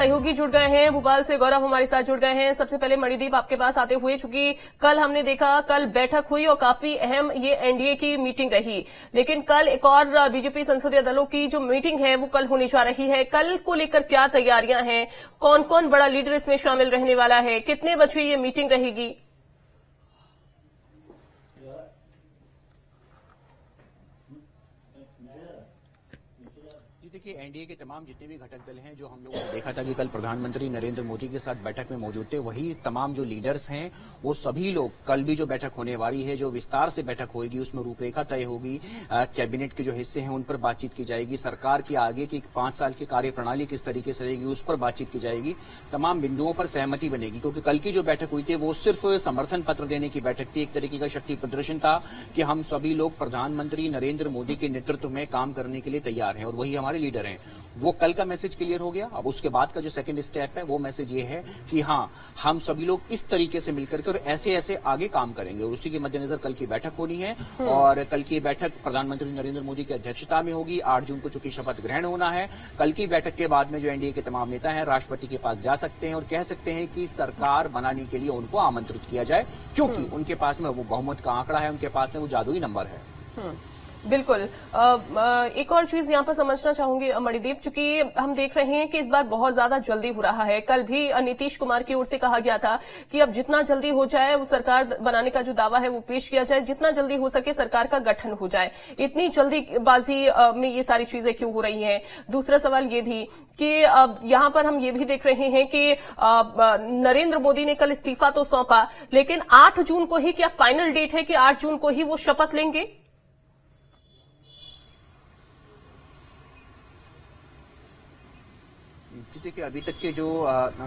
सहयोगी जुड़ गए हैं भोपाल से। गौरव हमारे साथ जुड़ गए हैं। सबसे पहले मणिदीप आपके पास आते हुए, चूंकि कल हमने देखा, कल बैठक हुई और काफी अहम ये एनडीए की मीटिंग रही, लेकिन कल एक और बीजेपी संसदीय दलों की जो मीटिंग है वो कल होने जा रही है। कल को लेकर क्या तैयारियां हैं, कौन कौन बड़ा लीडर इसमें शामिल रहने वाला है, कितने बजे ये मीटिंग रहेगी? देखिए, एनडीए के तमाम जितने भी घटक दल हैं, जो हम लोगों ने देखा था कि कल प्रधानमंत्री नरेंद्र मोदी के साथ बैठक में मौजूद थे, वही तमाम जो लीडर्स हैं वो सभी लोग कल भी जो बैठक होने वाली है, जो विस्तार से बैठक होगी, उसमें रूपरेखा तय होगी, कैबिनेट के जो हिस्से हैं उन पर बातचीत की जाएगी, सरकार की आगे की 5 साल की कार्यप्रणाली किस तरीके से रहेगी उस पर बातचीत की जाएगी, तमाम बिंदुओं पर सहमति बनेगी। क्योंकि कल की जो बैठक हुई थी वो सिर्फ समर्थन पत्र देने की बैठक थी, एक तरीके का शक्ति प्रदर्शन था कि हम सभी लोग प्रधानमंत्री नरेंद्र मोदी के नेतृत्व में काम करने के लिए तैयार हैं और वही हमारे लीडर हैं। वो कल का मैसेज क्लियर हो गया। अब उसके बाद का जो सेकंड स्टेप है वो मैसेज ये है कि हाँ, हम सभी लोग इस तरीके से मिलकर के और ऐसे ऐसे आगे काम करेंगे, और उसी के मद्देनजर कल की बैठक होनी है। और कल की बैठक प्रधानमंत्री नरेंद्र मोदी की अध्यक्षता में होगी। 8 जून को चूंकि शपथ ग्रहण होना है, कल की बैठक के बाद में जो एनडीए के तमाम नेता हैं राष्ट्रपति के पास जा सकते हैं और कह सकते हैं कि सरकार बनाने के लिए उनको आमंत्रित किया जाए, क्योंकि उनके पास में वो बहुमत का आंकड़ा है, उनके पास में वो जादुई नंबर है। बिल्कुल। एक और चीज यहाँ पर समझना चाहूंगी मणिदीप, चूंकि हम देख रहे हैं कि इस बार बहुत ज्यादा जल्दी हो रहा है। कल भी नीतीश कुमार की ओर से कहा गया था कि अब जितना जल्दी हो जाए वो सरकार बनाने का जो दावा है वो पेश किया जाए, जितना जल्दी हो सके सरकार का गठन हो जाए। इतनी जल्दीबाजी में ये सारी चीजें क्यों हो रही हैं? दूसरा सवाल ये भी कि यहाँ पर हम ये भी देख रहे हैं कि नरेंद्र मोदी ने कल इस्तीफा तो सौंपा, लेकिन 8 जून को ही क्या फाइनल डेट है कि 8 जून को ही वो शपथ लेंगे? जी देखिए, अभी तक की जो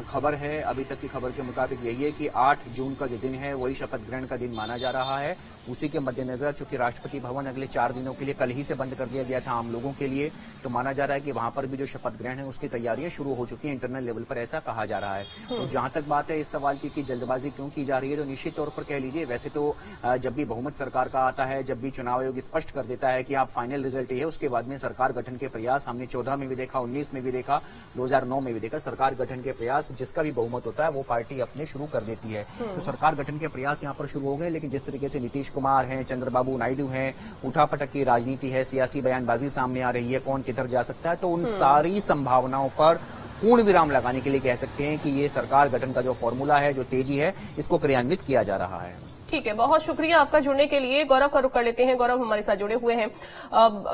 खबर है, अभी तक की खबर के मुताबिक यही है कि 8 जून का जो दिन है वही शपथ ग्रहण का दिन माना जा रहा है। उसी के मद्देनजर चूंकि राष्ट्रपति भवन अगले 4 दिनों के लिए कल ही से बंद कर दिया गया था आम लोगों के लिए, तो माना जा रहा है कि वहां पर भी जो शपथ ग्रहण है उसकी तैयारियां शुरू हो चुकी हैं इंटरनल लेवल पर, ऐसा कहा जा रहा है। तो जहां तक बात है इस सवाल की कि जल्दबाजी क्यों की जा रही है, तो निश्चित तौर पर कह लीजिए, वैसे तो जब भी बहुमत सरकार का आता है, जब भी चुनाव आयोग स्पष्ट कर देता है कि आप फाइनल रिजल्ट ही है, उसके बाद में सरकार गठन के प्रयास हमने 14 में भी देखा, 19 में भी देखा, 2009 में भी देखा, सरकार गठन के प्रयास जिसका भी बहुमत होता है वो पार्टी अपने शुरू कर देती है। तो सरकार गठन के प्रयास यहाँ पर शुरू हो गए, लेकिन जिस तरीके से नीतीश कुमार हैं, चंद्रबाबू नायडू हैं, उठापटक की राजनीति है, सियासी बयानबाजी सामने आ रही है, कौन किधर जा सकता है, तो उन सारी संभावनाओं पर पूर्ण विराम लगाने के लिए कह सकते हैं कि ये सरकार गठन का जो फॉर्मूला है, जो तेजी है, इसको क्रियान्वित किया जा रहा है। ठीक है, बहुत शुक्रिया आपका जुड़ने के लिए। गौरव का रुख कर लेते हैं। गौरव हमारे साथ जुड़े हुए हैं।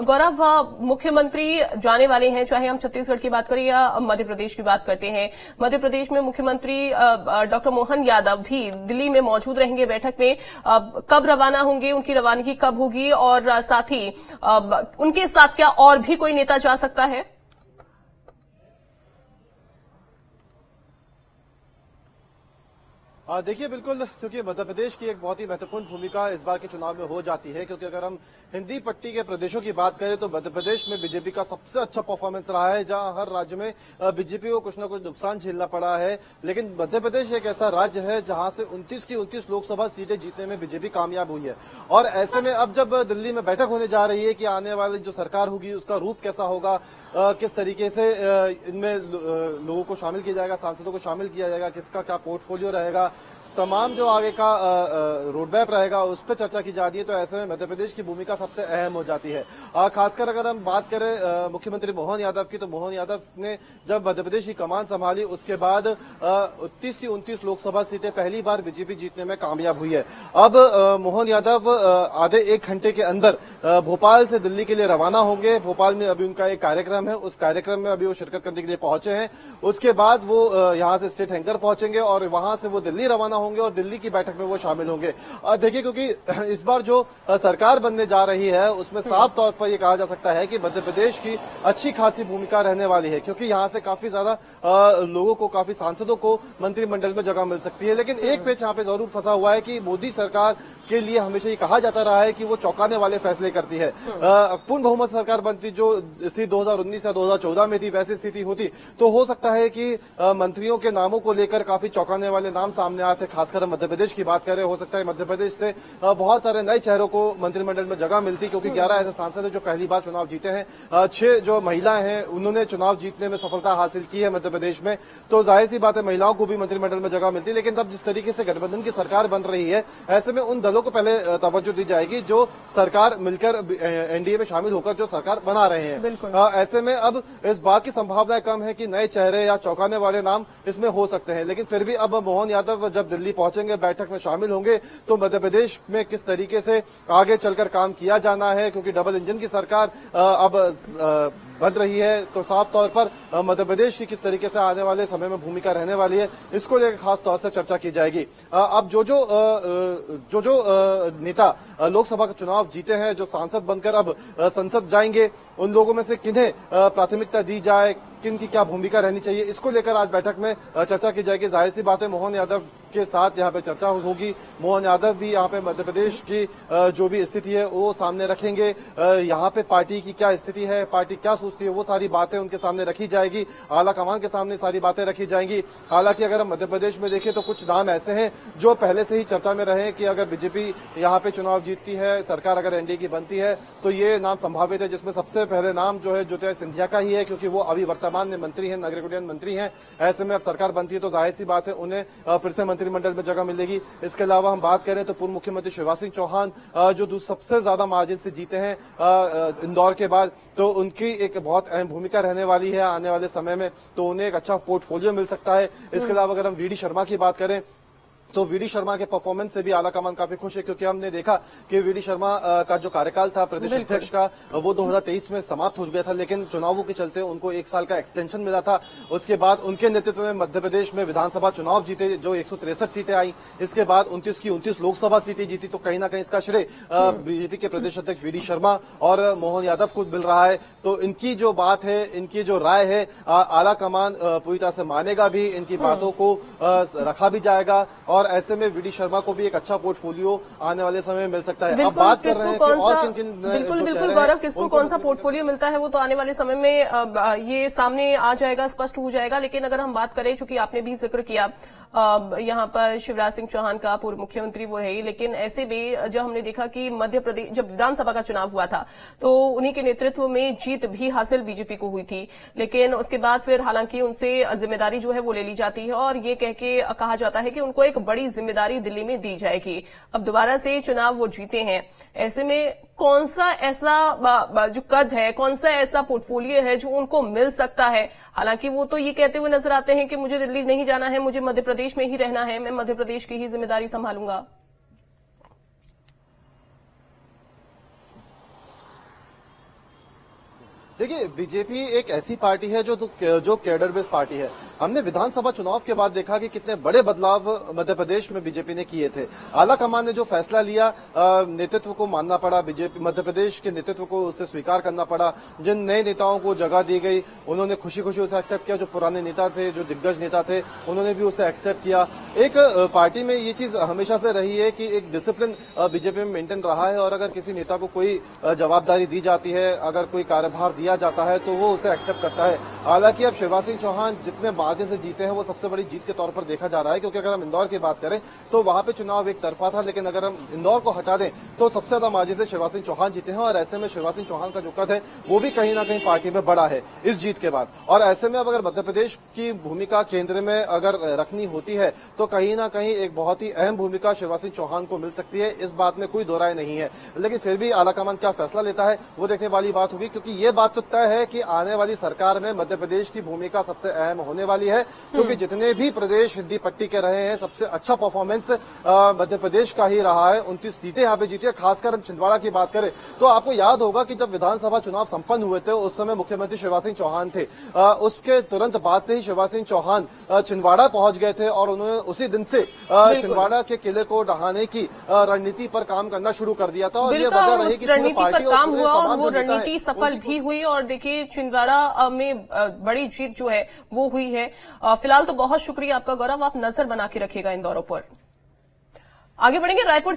गौरव, मुख्यमंत्री जाने वाले हैं, चाहे हम छत्तीसगढ़ की बात करें या मध्य प्रदेश की बात करते हैं। मध्य प्रदेश में मुख्यमंत्री डॉक्टर मोहन यादव भी दिल्ली में मौजूद रहेंगे बैठक में। कब रवाना होंगे, उनकी रवानगी कब होगी, और साथ ही उनके साथ क्या और भी कोई नेता जा सकता है? देखिए, बिल्कुल, क्योंकि मध्य प्रदेश की एक बहुत ही महत्वपूर्ण भूमिका इस बार के चुनाव में हो जाती है, क्योंकि अगर हम हिंदी पट्टी के प्रदेशों की बात करें तो मध्य प्रदेश में बीजेपी का सबसे अच्छा परफॉर्मेंस रहा है, जहां हर राज्य में बीजेपी को कुछ न कुछ नुकसान झेलना पड़ा है। लेकिन मध्य प्रदेश एक ऐसा राज्य है जहां से 29 की 29 लोकसभा सीटें जीतने में बीजेपी कामयाब हुई है। और ऐसे में अब जब दिल्ली में बैठक होने जा रही है कि आने वाली जो सरकार होगी उसका रूप कैसा होगा, किस तरीके से इनमें लोगों को शामिल किया जाएगा, सांसदों को शामिल किया जाएगा, किसका क्या पोर्टफोलियो रहेगा, तमाम जो आगे का रोडमैप रहेगा उस पर चर्चा की जाती है। तो ऐसे में मध्य प्रदेश की भूमिका सबसे अहम हो जाती है। खासकर अगर हम बात करें मुख्यमंत्री मोहन यादव की, तो मोहन यादव ने जब मध्य प्रदेश की कमान संभाली उसके बाद 29 की 29 लोकसभा सीटें पहली बार बीजेपी जीतने में कामयाब हुई है। अब मोहन यादव आधे 1 घंटे के अंदर भोपाल से दिल्ली के लिए रवाना होंगे। भोपाल में अभी उनका एक कार्यक्रम है, उस कार्यक्रम में अभी वो शिरकत करने के लिए पहुंचे हैं। उसके बाद वो यहाँ से स्टेट हैंकर पहुंचेंगे और वहां से वो दिल्ली रवाना होंगे और दिल्ली की बैठक में वो शामिल होंगे। देखिए, क्योंकि इस बार जो सरकार बनने जा रही है उसमें साफ तौर पर यह कहा जा सकता है कि मध्य प्रदेश की अच्छी खासी भूमिका रहने वाली है, क्योंकि यहां से काफी ज्यादा लोगों को, काफी सांसदों को मंत्रिमंडल में जगह मिल सकती है। लेकिन एक पेच यहाँ पे जरूर फंसा हुआ है कि मोदी सरकार के लिए हमेशा ये कहा जाता रहा है कि वो चौंकाने वाले फैसले करती है। पूर्ण बहुमत सरकार बनती जो स्थिति 2019 या 2014 में थी, वैसी स्थिति होती तो हो सकता है कि मंत्रियों के नामों को लेकर काफी चौंकाने वाले नाम सामने आते। खासकर हम मध्य प्रदेश की बात करें, हो सकता है मध्य प्रदेश से बहुत सारे नए चेहरों को मंत्रिमंडल में जगह मिलती, क्योंकि 11 ऐसे सांसद हैं जो पहली बार चुनाव जीते हैं। 6 जो महिलाएं हैं उन्होंने चुनाव जीतने में सफलता हासिल की है मध्य प्रदेश में, तो जाहिर सी बात है महिलाओं को भी मंत्रिमंडल में जगह मिलती। लेकिन तब जिस तरीके से गठबंधन की सरकार बन रही है, ऐसे में उन दलों को पहले तवज्जो दी जाएगी जो सरकार मिलकर एनडीए में शामिल होकर जो सरकार बना रहे हैं। ऐसे में अब इस बात की संभावना कम है कि नए चेहरे या चौंकाने वाले नाम इसमें हो सकते हैं। लेकिन फिर भी अब मोहन यादव जब दिल्ली पहुंचेंगे, बैठक में शामिल होंगे, तो मध्य प्रदेश में किस तरीके से आगे चलकर काम किया जाना है, क्योंकि डबल इंजन की सरकार अब बन रही है, तो साफ तौर पर मध्य प्रदेश की किस तरीके से आने वाले समय में भूमिका रहने वाली है, इसको लेकर खास तौर से चर्चा की जाएगी। अब जो नेता लोकसभा का चुनाव जीते हैं, जो सांसद बनकर अब संसद जाएंगे, उन लोगों में से किन्हें प्राथमिकता दी जाए, किन की क्या भूमिका रहनी चाहिए, इसको लेकर आज बैठक में चर्चा की जाएगी। जाहिर सी बात है मोहन यादव के साथ यहाँ पे चर्चा होगी। मोहन यादव भी यहाँ पे मध्य प्रदेश की जो भी स्थिति है वो सामने रखेंगे। यहाँ पे पार्टी की क्या स्थिति है, पार्टी क्या सोचती है, वो सारी बातें उनके सामने रखी जाएगी। आला कमान के सामने सारी बातें रखी जाएंगी। हालांकि अगर हम मध्य प्रदेश में देखें तो कुछ नाम ऐसे हैं जो पहले से ही चर्चा में रहे कि अगर बीजेपी यहाँ पे चुनाव जीतती है, सरकार अगर एनडीए की बनती है, तो ये नाम संभावित है, जिसमें सबसे पहले नाम जो है ज्योतिरादित्य सिंधिया का ही है, क्योंकि वो अभी वर्तमान में मंत्री हैं, नागरिक उड्डयन मंत्री हैं। ऐसे में अब सरकार बनती है तो जाहिर सी बात है उन्हें फिर से मंत्रिमंडल में जगह मिलेगी। इसके अलावा हम बात करें तो पूर्व मुख्यमंत्री शिवराज सिंह चौहान जो सबसे ज्यादा मार्जिन से जीते हैं इंदौर के बाद, तो उनकी एक बहुत अहम भूमिका रहने वाली है आने वाले समय में, तो उन्हें एक अच्छा पोर्टफोलियो मिल सकता है। इसके अलावा अगर हम वीडी शर्मा की बात करें तो वीडी शर्मा के परफॉर्मेंस से भी आला कमान काफी खुश है, क्योंकि हमने देखा कि वीडी शर्मा का जो कार्यकाल था प्रदेश अध्यक्ष का, वो 2023 में समाप्त हो गया था, लेकिन चुनावों के चलते उनको 1 साल का एक्सटेंशन मिला था। उसके बाद उनके नेतृत्व में मध्य प्रदेश में विधानसभा चुनाव जीते, जो 163 सीटें आई। इसके बाद 29 की 29 लोकसभा सीटें जीती, तो कहीं ना कहीं इसका श्रेय बीजेपी के प्रदेश अध्यक्ष वीडी शर्मा और मोहन यादव को मिल रहा है। तो इनकी जो बात है, इनकी जो राय है, आला कमान पूरी तरह से मानेगा भी, इनकी बातों को रखा भी जाएगा, और ऐसे में वीडी शर्मा को भी एक अच्छा पोर्टफोलियो आने वाले समय में मिल सकता है। अब बात कर रहे हैं कि और किन बिल्कुल गौरव, किसको कौन सा पोर्टफोलियो मिलता है वो तो आने वाले समय में ये सामने आ जाएगा, स्पष्ट हो जाएगा। लेकिन अगर हम बात करें, चूंकि आपने भी जिक्र किया यहाँ पर शिवराज सिंह चौहान का, पूर्व मुख्यमंत्री वो है ही, लेकिन ऐसे भी जब हमने देखा कि मध्य प्रदेश जब विधानसभा का चुनाव हुआ था तो उन्हीं के नेतृत्व में जीत भी हासिल बीजेपी को हुई थी। लेकिन उसके बाद फिर हालांकि उनसे जिम्मेदारी जो है वो ले ली जाती है और ये कह के कहा जाता है कि उनको एक बड़ी जिम्मेदारी दिल्ली में दी जाएगी। अब दोबारा से चुनाव वो जीते हैं, ऐसे में कौन सा ऐसा जो कद है, कौन सा ऐसा पोर्टफोलियो है जो उनको मिल सकता है? हालांकि वो तो ये कहते हुए नजर आते हैं कि मुझे दिल्ली नहीं जाना है, मुझे मध्य प्रदेश में ही रहना है, मैं मध्य प्रदेश की ही जिम्मेदारी संभालूंगा। देखिए, बीजेपी एक ऐसी पार्टी है जो कैडर बेस्ड पार्टी है। हमने विधानसभा चुनाव के बाद देखा कि कितने बड़े बदलाव मध्य प्रदेश में बीजेपी ने किए थे। आला कमान ने जो फैसला लिया, नेतृत्व को मानना पड़ा, बीजेपी मध्य प्रदेश के नेतृत्व को उसे स्वीकार करना पड़ा। जिन नए नेताओं को जगह दी गई उन्होंने खुशी खुशी उसे एक्सेप्ट किया। जो पुराने नेता थे, जो दिग्गज नेता थे, उन्होंने भी उसे एक्सेप्ट किया। एक पार्टी में ये चीज हमेशा से रही है कि एक डिसिप्लिन बीजेपी में मेंटेन रहा है, और अगर किसी नेता को कोई जवाबदारी दी जाती है, अगर कोई कार्यभार दिया जाता है तो वो उसे एक्सेप्ट करता है। हालांकि अब शिवराज सिंह चौहान जितने मार्जिन से जीते हैं वो सबसे बड़ी जीत के तौर पर देखा जा रहा है, क्योंकि अगर हम इंदौर की बात करें तो वहां पे चुनाव एक तरफा था, लेकिन अगर हम इंदौर को हटा दें तो सबसे ज्यादा मार्जिन से शिवराज सिंह चौहान जीते हैं। और ऐसे में शिवराज सिंह चौहान का जो कद है वो भी कहीं ना कहीं पार्टी में बड़ा है इस जीत के बाद। और ऐसे में अब अगर मध्य प्रदेश की भूमिका केंद्र में अगर रखनी होती है तो कहीं ना कहीं एक बहुत ही अहम भूमिका शिवराज सिंह चौहान को मिल सकती है, इस बात में कोई दो राय नहीं है। लेकिन फिर भी आलाकमान क्या फैसला लेता है वो देखने वाली बात होगी, क्योंकि ये बात तो तय है कि आने वाली सरकार में मध्य प्रदेश की भूमिका सबसे अहम होने वाली है, क्योंकि जितने भी प्रदेश हिंदी पट्टी के रहे हैं सबसे अच्छा परफॉर्मेंस मध्य प्रदेश का ही रहा है। 29 सीटें यहाँ पे जीती है। खासकर हम छिंदवाड़ा की बात करें तो आपको याद होगा कि जब विधानसभा चुनाव संपन्न हुए थे उस समय मुख्यमंत्री शिवराज सिंह चौहान थे। उसके तुरंत बाद से ही शिवराज सिंह चौहान छिंदवाड़ा पहुंच गए थे और उन्होंने उसी दिन से छिंदवाड़ा के किले को ढहाने की रणनीति पर काम करना शुरू कर दिया था। और ये वजह रही कि रणनीति पर काम हुआ और वो रणनीति सफल भी हुई, और देखिए छिंदवाड़ा में बड़ी जीत जो है वो हुई है। फिलहाल तो बहुत शुक्रिया आपका गौरव, आप नजर बना के रखिएगा इन दौरों पर। आगे बढ़ेंगे रायपुर